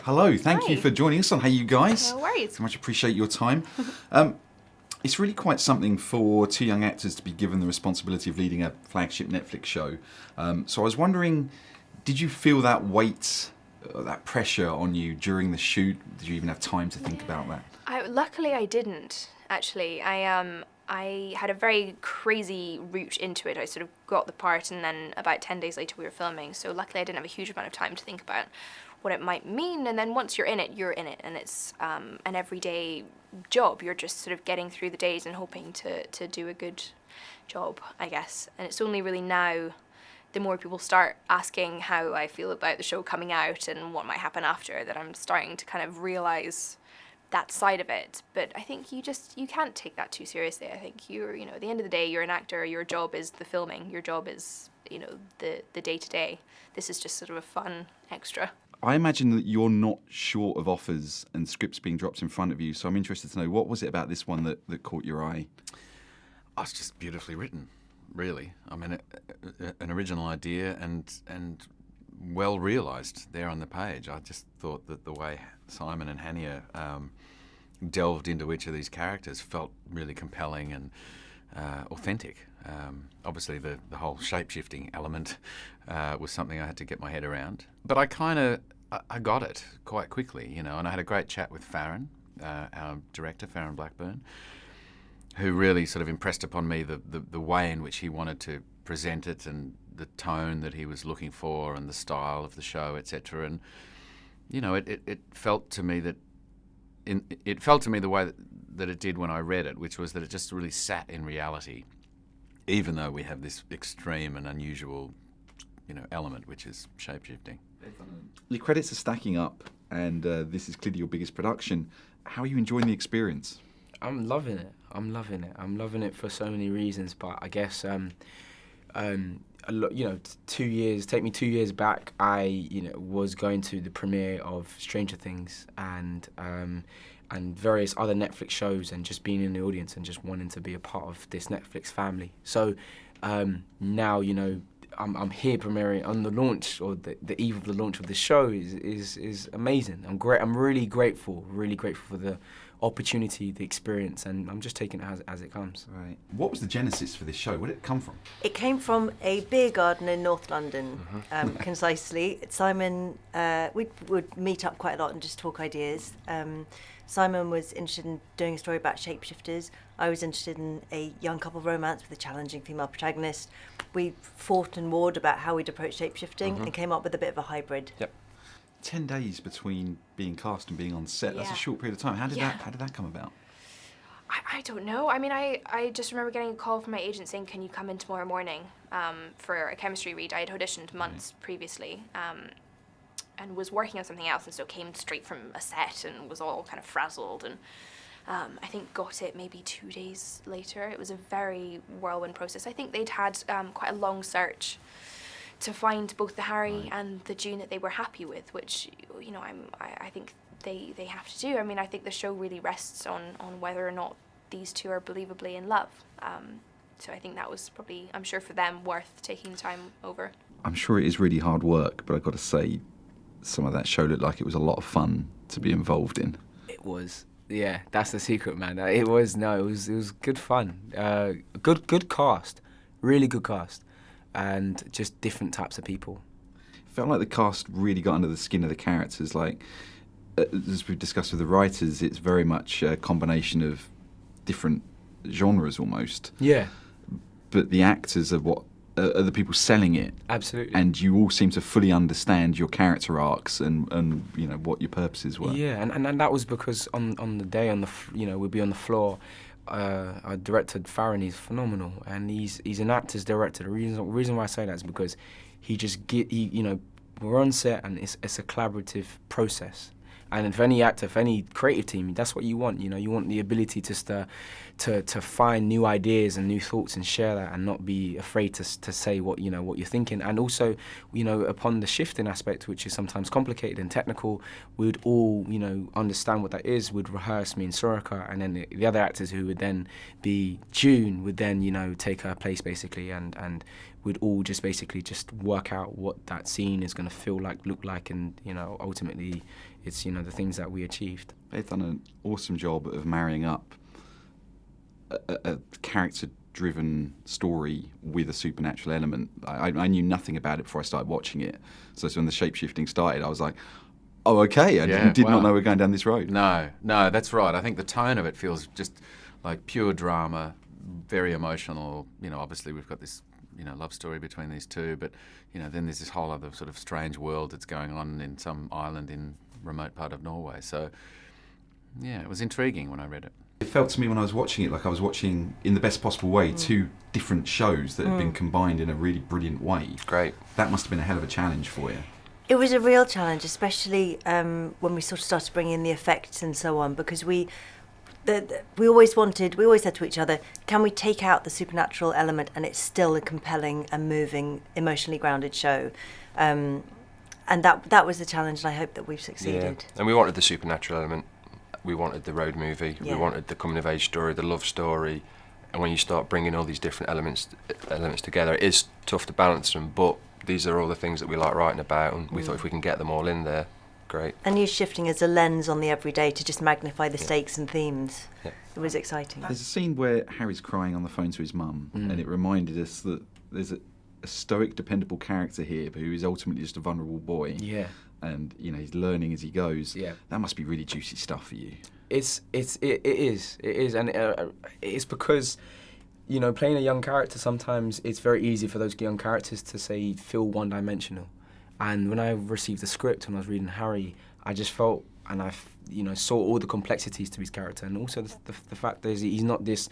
Hello, thank you Hi. for joining us on Hey You Guys. No worries. So much appreciate your time. It's really quite something for two young actors to be given the responsibility of leading a flagship Netflix show. So I was wondering, did you feel that weight, that pressure on you during the shoot? Did you even have time to think about that? Luckily, I didn't, actually. I had a very crazy route into it. I sort of got the part, and then about 10 days later we were filming, so luckily I didn't have a huge amount of time to think about what it might mean, and then once you're in it, and it's an everyday job. You're just sort of getting through the days and hoping to do a good job, I guess. And it's only really now, the more people start asking how I feel about the show coming out and what might happen after, that I'm starting to kind of realise that side of it. But I think you can't take that too seriously. I think at the end of the day, you're an actor. Your job is the filming. Your job is, the day-to-day. This is just sort of a fun extra. I imagine that you're not short of offers and scripts being dropped in front of you, so I'm interested to know, what was it about this one that caught your eye? Oh, it's just beautifully written, really. I mean, an original idea and well realised there on the page. I just thought that the way Simon and Hania delved into each of these characters felt really compelling and authentic. Obviously, the whole shape-shifting element was something I had to get my head around. But I got it quite quickly, and I had a great chat with Farron, our director, Farron Blackburn, who really sort of impressed upon me the way in which he wanted to present it and the tone that he was looking for and the style of the show, etc. And, it felt to me that it felt to me the way that it did when I read it, which was that it just really sat in reality, even though we have this extreme and unusual, element, which is shape-shifting. Your credits are stacking up, and this is clearly your biggest production. How are you enjoying the experience? I'm loving it. I'm loving it for so many reasons, but I guess, 2 years, take me 2 years back, I, was going to the premiere of Stranger Things and various other Netflix shows, and just being in the audience and just wanting to be a part of this Netflix family. So now, I'm here premiering on the launch, or the eve of the launch of the show is amazing. I'm really grateful for the opportunity, the experience, and I'm just taking it as it comes. Right. What was the genesis for this show? Where did it come from? It came from a beer garden in North London, concisely. Simon, we would meet up quite a lot and just talk ideas. Simon was interested in doing a story about shapeshifters. I was interested in a young couple romance with a challenging female protagonist. We fought and warred about how we'd approach shapeshifting and came up with a bit of a hybrid. Yep. 10 days between being cast and being on set, that's a Yeah. short period of time. How did that come about? I don't know. I mean, I just remember getting a call from my agent saying, can you come in tomorrow morning for a chemistry read? I had auditioned months previously and was working on something else, and so came straight from a set and was all kind of frazzled, and I think got it maybe 2 days later. It was a very whirlwind process. I think they'd had quite a long search to find both the Harry and the June that they were happy with, which, I think they have to do. I mean, I think the show really rests on whether or not these two are believably in love. So I think that was probably, I'm sure for them, worth taking the time over. I'm sure it is really hard work, but I've got to say, some of that show looked like it was a lot of fun to be involved in. It was. Yeah, that's the secret, man. It was good fun. Good cast, really good cast, and just different types of people. It felt like the cast really got under the skin of the characters. Like, as we've discussed with the writers, it's very much a combination of different genres almost. Yeah. But the actors are the people selling it. Absolutely. And you all seem to fully understand your character arcs and what your purposes were. Yeah, and that was because on the day we'd be on the floor. Our director Farron, he's phenomenal, and he's an actor's director. The reason why I say that is because we're on set and it's a collaborative process. And if any actor, if any creative team, that's what you want. You want the ability to find new ideas and new thoughts and share that, and not be afraid to say what you're thinking. And also, upon the shifting aspect, which is sometimes complicated and technical, we'd all understand what that is. We'd rehearse, me and Sorcha, and then the other actors who would then be June would then take her place basically, and we'd all just basically just work out what that scene is going to feel like, look like, and ultimately it's the things that we achieved. They've done an awesome job of marrying up a character-driven story with a supernatural element. I knew nothing about it before I started watching it, so when the shape-shifting started, I was like, oh, okay, I did not know we were going down this road. No, that's right. I think the tone of it feels just like pure drama, very emotional. Obviously we've got this love story between these two, but then there's this whole other sort of strange world that's going on in some island in remote part of Norway. So yeah, it was intriguing when I read it. It felt to me when I was watching it like I was watching, in the best possible way, two different shows that had been combined in a really brilliant way. Great. That must have been a hell of a challenge for you. It was a real challenge, especially when we sort of started bringing in the effects and so on, because we always said to each other, can we take out the supernatural element and it's still a compelling and moving, emotionally grounded show? And that was the challenge, and I hope that we've succeeded. Yeah. And we wanted the supernatural element. We wanted the road movie. Yeah. We wanted the coming of age story, the love story. And when you start bringing all these different elements together, it is tough to balance them, but these are all the things that we like writing about, and we thought if we can get them all in there, great. And use shifting as a lens on the everyday to just magnify the stakes and themes. Yeah. It was exciting. There's a scene where Harry's crying on the phone to his mum, and it reminded us that there's a stoic, dependable character here who is ultimately just a vulnerable boy. Yeah. And he's learning as he goes. Yeah. That must be really juicy stuff for you. It is, and it's because playing a young character, sometimes it's very easy for those young characters to feel one-dimensional. And when I received the script, when I was reading Harry, I just felt, and I saw all the complexities to his character, and also the fact that he's not this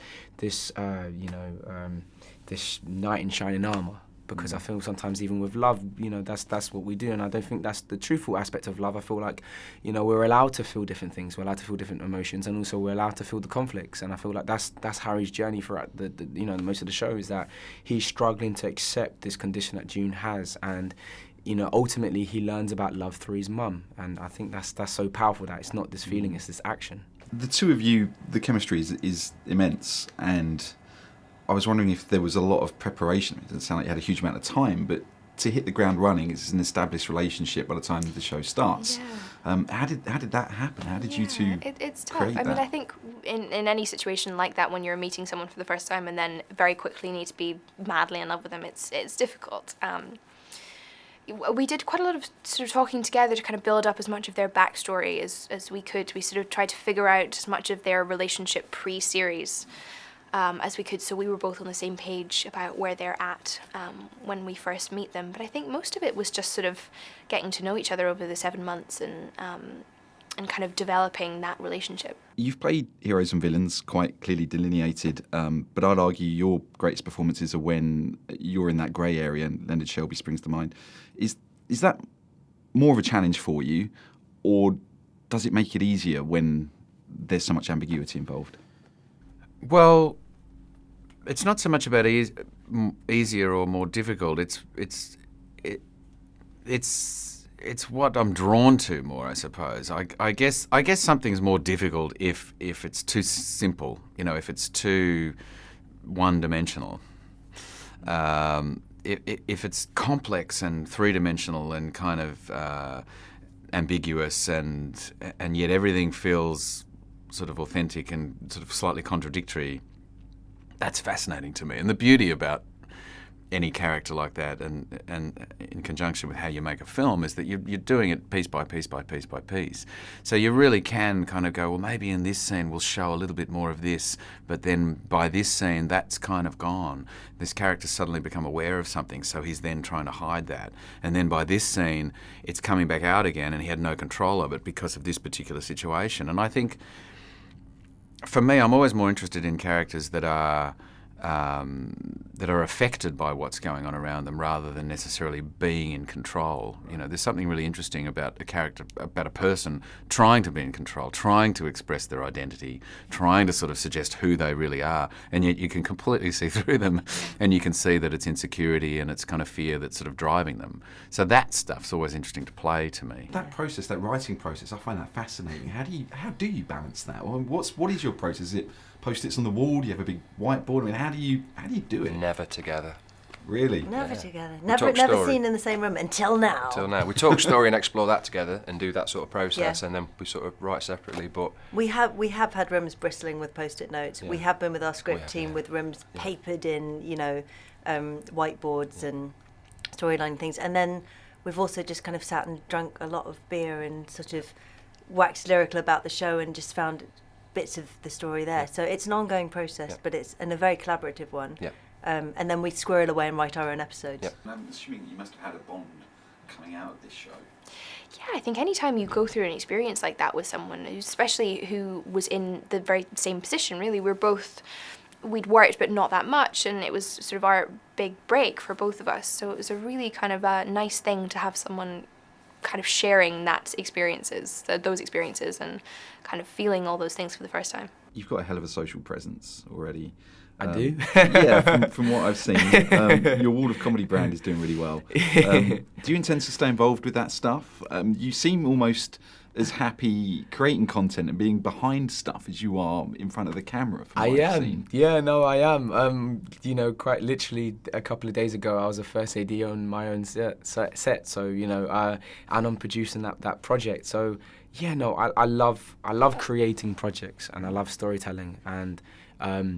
knight in shining armour. Because I feel sometimes even with love, that's what we do, and I don't think that's the truthful aspect of love. I feel like, we're allowed to feel different things, we're allowed to feel different emotions, and also we're allowed to feel the conflicts. And I feel like that's Harry's journey throughout the most of the show, is that he's struggling to accept this condition that June has, and ultimately he learns about love through his mum. And I think that's so powerful, that it's not this feeling, it's this action. The two of you, the chemistry is immense, and I was wondering if there was a lot of preparation. It doesn't sound like you had a huge amount of time, but to hit the ground running, it's an established relationship by the time the show starts. Yeah. How did that happen? How did you two It's tough. create I mean, that? I think in any situation like that, when you're meeting someone for the first time and then very quickly need to be madly in love with them, it's difficult. We did quite a lot of sort of talking together to kind of build up as much of their backstory as we could. We sort of tried to figure out as much of their relationship pre-series as we could, so we were both on the same page about where they're at when we first meet them. But I think most of it was just sort of getting to know each other over the 7 months and kind of developing that relationship. You've played heroes and villains quite clearly delineated, but I'd argue your greatest performances are when you're in that grey area, and Leonard Shelby springs to mind. Is that more of a challenge for you, or does it make it easier when there's so much ambiguity involved? Well, it's not so much about easier or more difficult. It's what I'm drawn to more, I suppose. I guess something's more difficult if it's too simple. If it's too one-dimensional. If it's complex and three-dimensional and kind of ambiguous and yet everything feels sort of authentic and sort of slightly contradictory, that's fascinating to me. And the beauty about any character like that, and in conjunction with how you make a film, is that you're doing it piece by piece by piece by piece. So you really can kind of go, well, maybe in this scene we'll show a little bit more of this, but then by this scene that's kind of gone. This character's suddenly become aware of something, so he's then trying to hide that. And then by this scene it's coming back out again and he had no control of it because of this particular situation. And I think, for me, I'm always more interested in characters that are affected by what's going on around them rather than necessarily being in control. There's something really interesting about a character, about a person trying to be in control, trying to express their identity, trying to sort of suggest who they really are, and yet you can completely see through them and you can see that it's insecurity and it's kind of fear that's sort of driving them. So that stuff's always interesting to play to me. That process, that writing process, I find that fascinating. How do you balance that? What is your process? Is it Post-its on the wall? Do you have a big whiteboard? I mean, how do you do it? Never together. Really? Never Yeah. together. We Never, talk never story. seen in the same room until now. Till now, we talk story and explore that together and do that sort of process, Yeah. and then we sort of write separately. But We have had rooms bristling with post-it notes. Yeah. We have been with our script have, team yeah. with rooms Yeah. papered in, whiteboards and storyline things. And then we've also just kind of sat and drunk a lot of beer and sort of waxed lyrical about the show and just found bits of the story there. Yeah. So it's an ongoing process, Yeah. but it's a very collaborative one. Yeah. And then we squirrel away and write our own episodes. Yeah. I'm assuming you must have had a bond coming out of this show. Yeah, I think anytime you go through an experience like that with someone, especially who was in the very same position, really, we'd worked but not that much, and it was sort of our big break for both of us. So it was a really kind of a nice thing to have someone kind of sharing those experiences and kind of feeling all those things for the first time. You've got a hell of a social presence already. I do. Yeah, from what I've seen. Your Wall of Comedy brand is doing really well. Do you intend to stay involved with that stuff? You seem almost as happy creating content and being behind stuff as you are in front of the camera. From I what I've am. seen. Yeah, no, I am. Quite literally a couple of days ago, I was a first AD on my own set. So, and I'm producing that project. So, yeah, no, I love creating projects, and I love storytelling, and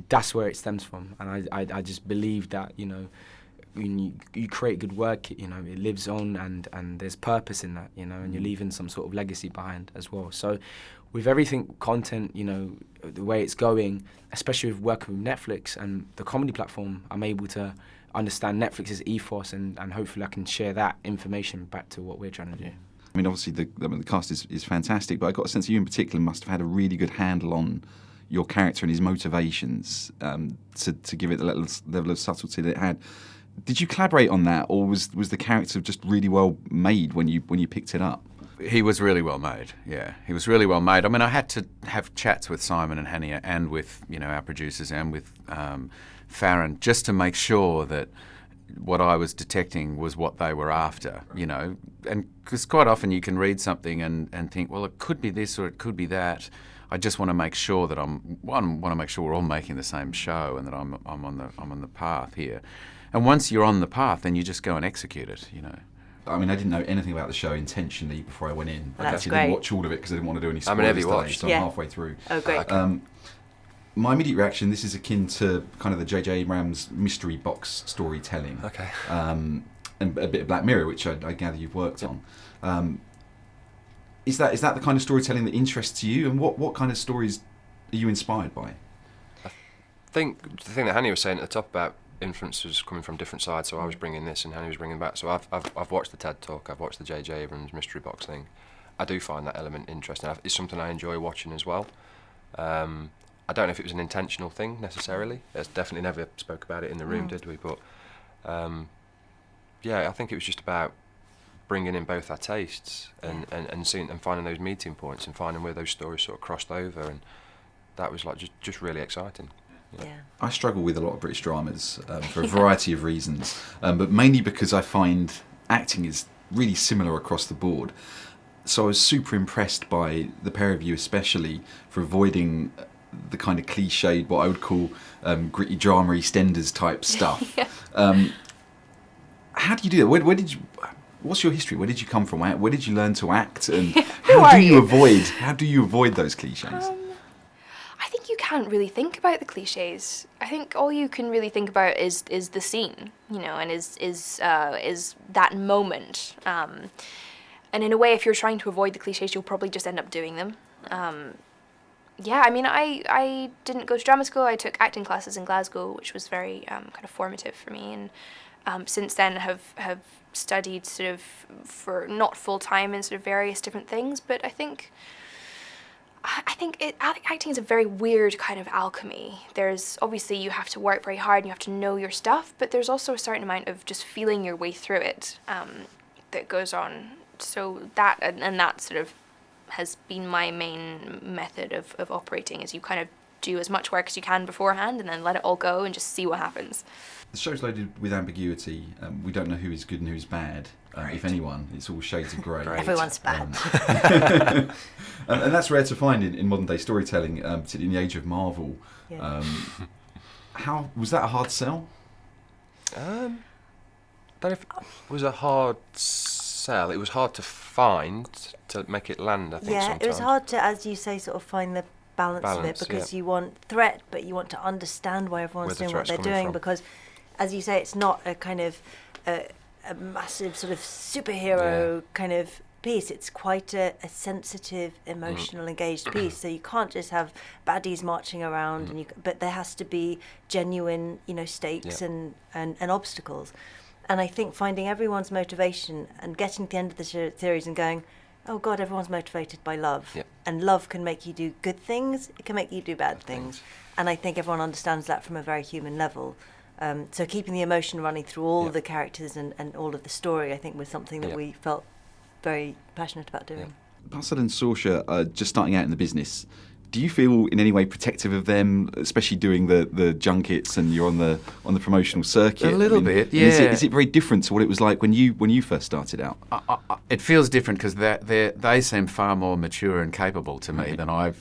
that's where it stems from. And I just believe that, when you create good work, it lives on, and there's purpose in that, and you're leaving some sort of legacy behind as well. So with everything content, the way it's going, especially with working with Netflix and the comedy platform, I'm able to understand Netflix's ethos, and hopefully I can share that information back to what we're trying to do. I mean, obviously the cast is fantastic, but I got a sense you in particular must have had a really good handle on your character and his motivations to give it the level of subtlety that it had. Did you collaborate on that, or was the character just really well made when you picked it up? He was really well made, yeah. He was really well made. I mean, I had to have chats with Simon and Hania and with, our producers and with Farron just to make sure that what I was detecting was what they were after, And because quite often you can read something and think, well, it could be this or it could be that. I just want to make sure that want to make sure we're all making the same show and that I'm on the path here. And once you're on the path, then you just go and execute it, I mean, I didn't know anything about the show intentionally before I went in. I That's actually great. didn't watch all of it because I didn't want to do any spoilers I'm an heavy today, watch. so Yeah. I'm halfway through. Oh, great. My immediate reaction, this is akin to kind of the J.J. Abrams mystery box storytelling. okay. And a bit of Black Mirror, which I gather you've worked on. Is that the kind of storytelling that interests you, and what kind of stories are you inspired by? I think the thing that Hania was saying at the top about influences coming from different sides, so I was bringing this and Hania was bringing back. So I've watched the TED Talk, I've watched the J.J. Abrams mystery box thing. I do find that element interesting. It's something I enjoy watching as well. I don't know if it was an intentional thing necessarily. There's definitely never spoke about it in the room, did we? But I think it was just about bringing in both our tastes and seeing and finding those meeting points and finding where those stories sort of crossed over, and that was like just really exciting. Yeah. I struggle with a lot of British dramas for a variety of reasons, but mainly because I find acting is really similar across the board. So I was super impressed by the pair of you, especially for avoiding the kind of cliched, what I would call gritty drama EastEnders type stuff. Yeah. How do you do that? Where did you? What's your history? Where did you come from? Where did you learn to act? And Who how are do you you? avoid those cliches? I think you can't really think about the cliches. I think all you can really think about is the scene, and is that moment. And in a way, if you're trying to avoid the cliches, you'll probably just end up doing them. I mean, I didn't go to drama school. I took acting classes in Glasgow, which was very kind of formative for me. And since then have studied sort of for not full time in sort of various different things. But I think acting is a very weird kind of alchemy. There's obviously you have to work very hard and you have to know your stuff, but there's also a certain amount of just feeling your way through it that goes on. So that sort of has been my main method of operating, is you kind of do as much work as you can beforehand and then let it all go and just see what happens. The show's loaded with ambiguity. We don't know who is good and who's bad, if anyone. It's all shades of grey. Everyone's bad. And that's rare to find in modern day storytelling, particularly in the age of Marvel. Yeah. How was that a hard sell? don't know if it was a hard sell. It was hard to find to make it land, I think, Yeah, sometimes. it was hard to, as you say, sort of find the balance of it, because you want threat, but you want to understand why everyone's Where the doing what they're threat's coming doing, from. because, as you say, it's not a kind of a massive sort of superhero kind of piece. It's quite a sensitive, emotional, engaged piece. So you can't just have baddies marching around, but there has to be genuine, stakes and obstacles. And I think finding everyone's motivation and getting to the end of the series and going, oh God, everyone's motivated by love. Yep. And love can make you do good things, it can make you do bad things. And I think everyone understands that from a very human level. So keeping the emotion running through all the characters and all of the story, I think, was something that we felt very passionate about doing. Percelle and Sorcha are just starting out in the business. Do you feel in any way protective of them, especially doing the junkets and you're on the promotional circuit? A little bit, yeah. Is it very different to what it was like when you first started out? It feels different because they seem far more mature and capable to me than I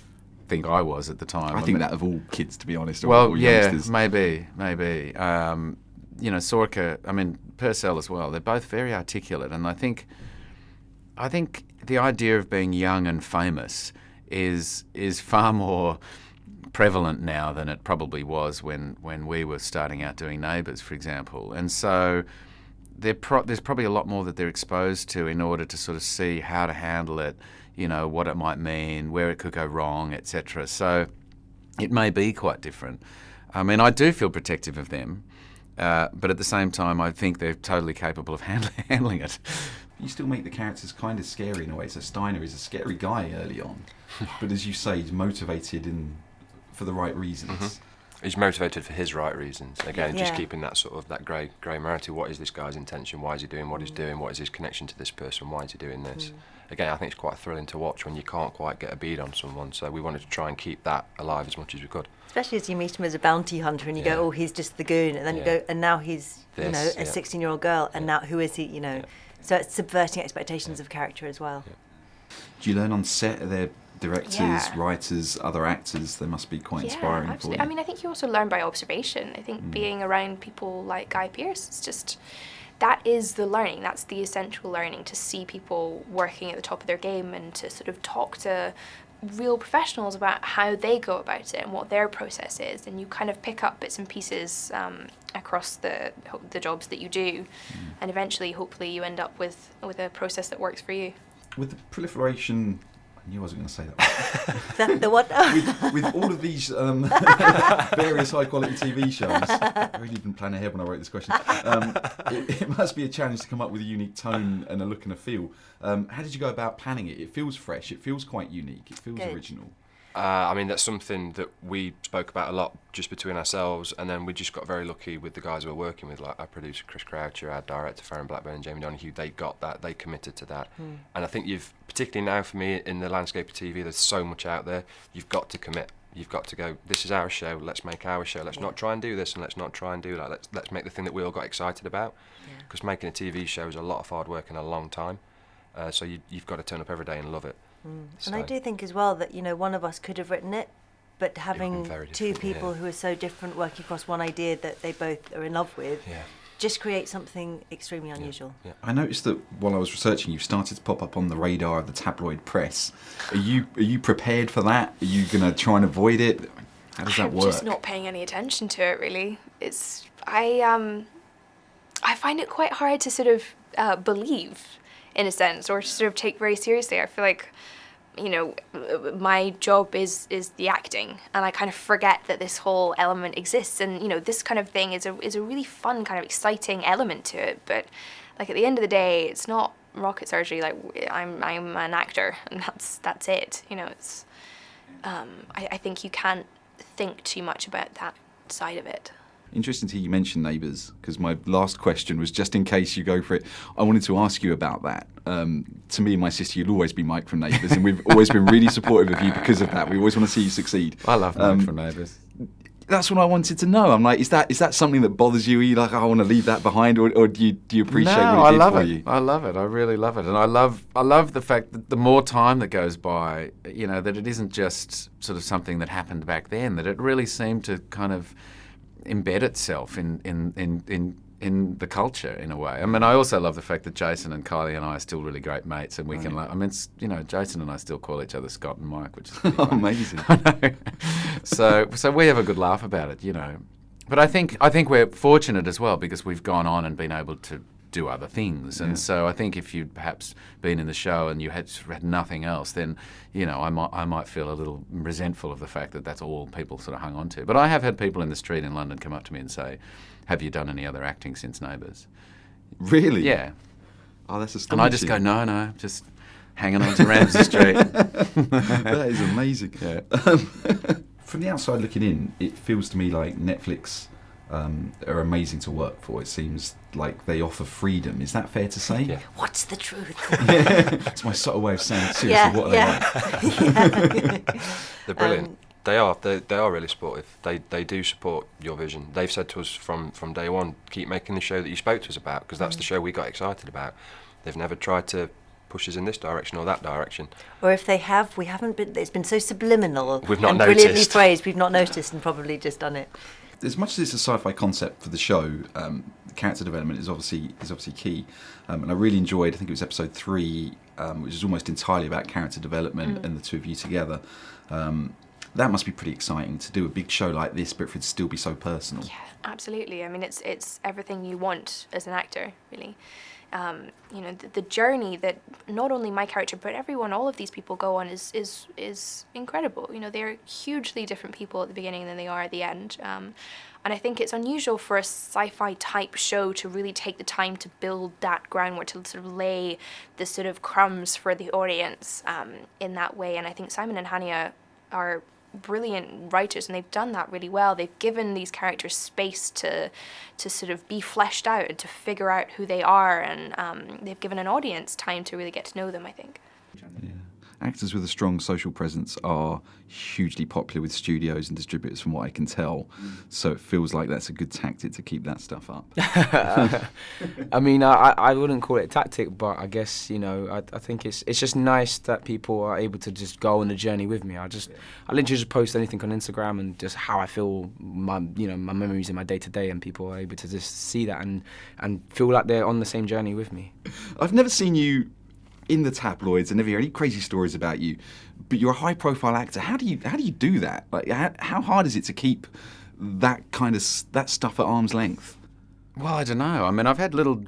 think I was at the time. I think that of all kids, to be honest. Or Well, all yeah, youngsters. maybe. Sorcha, Percelle as well. They're both very articulate, and I think the idea of being young and famous is far more prevalent now than it probably was when we were starting out doing Neighbours, for example. And so there's probably a lot more that they're exposed to in order to sort of see how to handle it, what it might mean, where it could go wrong, etc. So it may be quite different. I do feel protective of them, but at the same time, I think they're totally capable of handling it. You still make the characters kind of scary in a way. So Steiner is a scary guy early on, but as you say, he's motivated for the right reasons. He's motivated for his right reasons. Again, just keeping that sort of that grey marity. What is this guy's intention? Why is he doing what he's doing? What is his connection to this person? Why is he doing this? Again, I think it's quite thrilling to watch when you can't quite get a bead on someone. So we wanted to try and keep that alive as much as we could. Especially as you meet him as a bounty hunter and you go, oh, he's just the goon. And then you go, and now he's, a 16-year-old girl. And now who is he, So it's subverting expectations of character as well. Do you learn on set? Are there directors, writers, other actors? They must be quite inspiring absolutely. for you. I think you also learn by observation. I think being around people like Guy Pearce, it's just, that is the learning. That's the essential learning, to see people working at the top of their game and to sort of talk to real professionals about how they go about it and what their process is. And you kind of pick up bits and pieces across the jobs that you do, and eventually, hopefully, you end up with a process that works for you. With the proliferation, I knew I wasn't going to say that. The what? with all of these various high-quality TV shows, I really didn't plan ahead when I wrote this question. It must be a challenge to come up with a unique tone and a look and a feel. How did you go about planning it? It feels fresh. It feels quite unique. It feels original. That's something that we spoke about a lot just between ourselves, and then we just got very lucky with the guys we were working with, like our producer Chris Croucher, our director Farron Blackburn and Jamie Donahue. They got that, they committed to that. And I think particularly now for me in the landscape of TV, there's so much out there, you've got to commit. You've got to go, this is our show, let's make our show, let's not try and do this and let's not try and do that, let's make the thing that we all got excited about. Because making a TV show is a lot of hard work and a long time, so you've got to turn up every day and love it. So. And I do think as well that, one of us could have written it, but having two people who are so different working across one idea that they both are in love with just creates something extremely unusual. I noticed that while I was researching, you've started to pop up on the radar of the tabloid press. Are you prepared for that? Are you going to try and avoid it? How does that work? I'm just not paying any attention to it, really. I find it quite hard to sort of believe, in a sense, or to sort of take very seriously. I feel like, my job is the acting, and I kind of forget that this whole element exists, and this kind of thing is a really fun, kind of exciting element to it. But like at the end of the day, it's not rocket surgery. Like I'm an actor, and that's it. It's I think you can't think too much about that side of it. Interesting to hear you mention Neighbours, because my last question was, just in case you go for it, I wanted to ask you about that. To me and my sister, you'll always be Mike from Neighbours, and we've always been really supportive of you because of that. We always want to see you succeed. I love Mike from Neighbours. That's what I wanted to know. I'm like, is that something that bothers you? Are you like, I want to leave that behind, or do you appreciate what it did for you? I love it. I really love it, and I love the fact that the more time that goes by, that it isn't just sort of something that happened back then. That it really seemed to kind of embed itself in in the culture in a way. I mean, I also love the fact that Jason and Kylie and I are still really great mates, and we can. I mean, it's, you know, Jason and I still call each other Scott and Mike, which is pretty funny. Amazing. I know. So we have a good laugh about it, you know. But I think we're fortunate as well because we've gone on and been able to do other things, and so I think if you'd perhaps been in the show and you had nothing else, then, you know, I might feel a little resentful of the fact that that's all people sort of hung on to. But I have had people in the street in London come up to me and say, "Have you done any other acting since Neighbours?" Really? Yeah. Oh, that's astonishing. And I just go, no, just hanging on to Ramsey Street. That is amazing. Yeah. From the outside looking in, it feels to me like Netflix are amazing to work for. It seems like they offer freedom. Is that fair to say? Yeah. What's the truth? It's my subtle way of saying, seriously, what are they like? They're brilliant. They are really supportive. They do support your vision. They've said to us from day one, keep making the show that you spoke to us about, because that's the show we got excited about. They've never tried to push us in this direction or that direction. Or if they have, we haven't been. It's been so subliminal. We've not and brilliantly noticed. phrased. We've not noticed and probably just done it. As much as it's a sci-fi concept for the show, the character development is obviously key. And I really enjoyed, I think it was episode 3, which is almost entirely about character development and the two of you together. That must be pretty exciting to do a big show like this, but for it to still be so personal. Yeah, absolutely. I mean, it's everything you want as an actor, really. You know, the journey that not only my character but all of these people go on is incredible. You know, they're hugely different people at the beginning than they are at the end. And I think it's unusual for a sci-fi type show to really take the time to build that groundwork, to sort of lay the sort of crumbs for the audience in that way. And I think Simon and Hania are brilliant writers, and they've done that really well. They've given these characters space to sort of be fleshed out and to figure out who they are, and they've given an audience time to really get to know them, I think. Yeah. Actors with a strong social presence are hugely popular with studios and distributors, from what I can tell. So it feels like that's a good tactic to keep that stuff up. I mean, I wouldn't call it a tactic, but I guess, you know, I think it's just nice that people are able to just go on the journey with me. I literally just post anything on Instagram and just how I feel, my memories in my day to day, and people are able to just see that and feel like they're on the same journey with me. I've never seen you in the tabloids and never hear any crazy stories about you, but you're a high-profile actor. How do you do that? Like, how hard is it to keep that stuff at arm's length? Well, I don't know. I mean, I've had little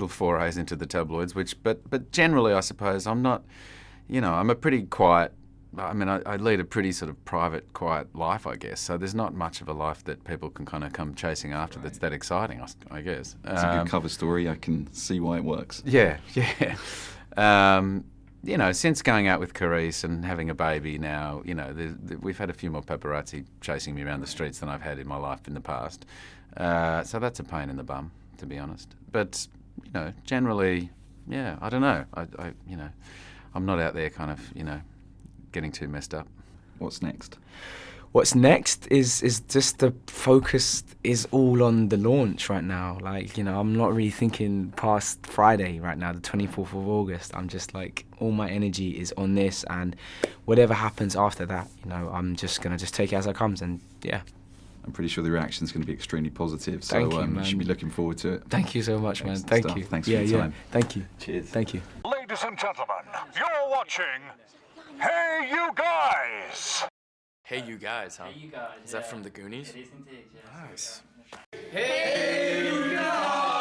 forays into the tabloids, but generally, I suppose I'm not. You know, I'm a pretty quiet. I mean, I lead a pretty sort of private, quiet life, I guess. So there's not much of a life that people can kind of come chasing after that's that exciting, I guess. It's a good cover story. I can see why it works. Yeah. You know, since going out with Carice and having a baby now, you know, we've had a few more paparazzi chasing me around the streets than I've had in my life in the past. So that's a pain in the bum, to be honest. But, you know, generally, yeah, I don't know. You know, I'm not out there kind of, you know, getting too messed up. What's next? What's next is just the focus is all on the launch right now. Like, you know, I'm not really thinking past Friday right now, the 24th of August. I'm just like, all my energy is on this, and whatever happens after that, you know, I'm just going to just take it as it comes, and yeah. I'm pretty sure the reaction's going to be extremely positive, so Thank you, man. You should be looking forward to it. Thank you so much, man. Excellent Thank stuff. you. Thanks for your time. Thank you. Cheers. Thank you. Ladies and gentlemen, you're watching Hey You Guys! Hey You Guys, huh? Hey You Guys. Is that from the Goonies? It is indeed, yes. Nice. Hey You Guys!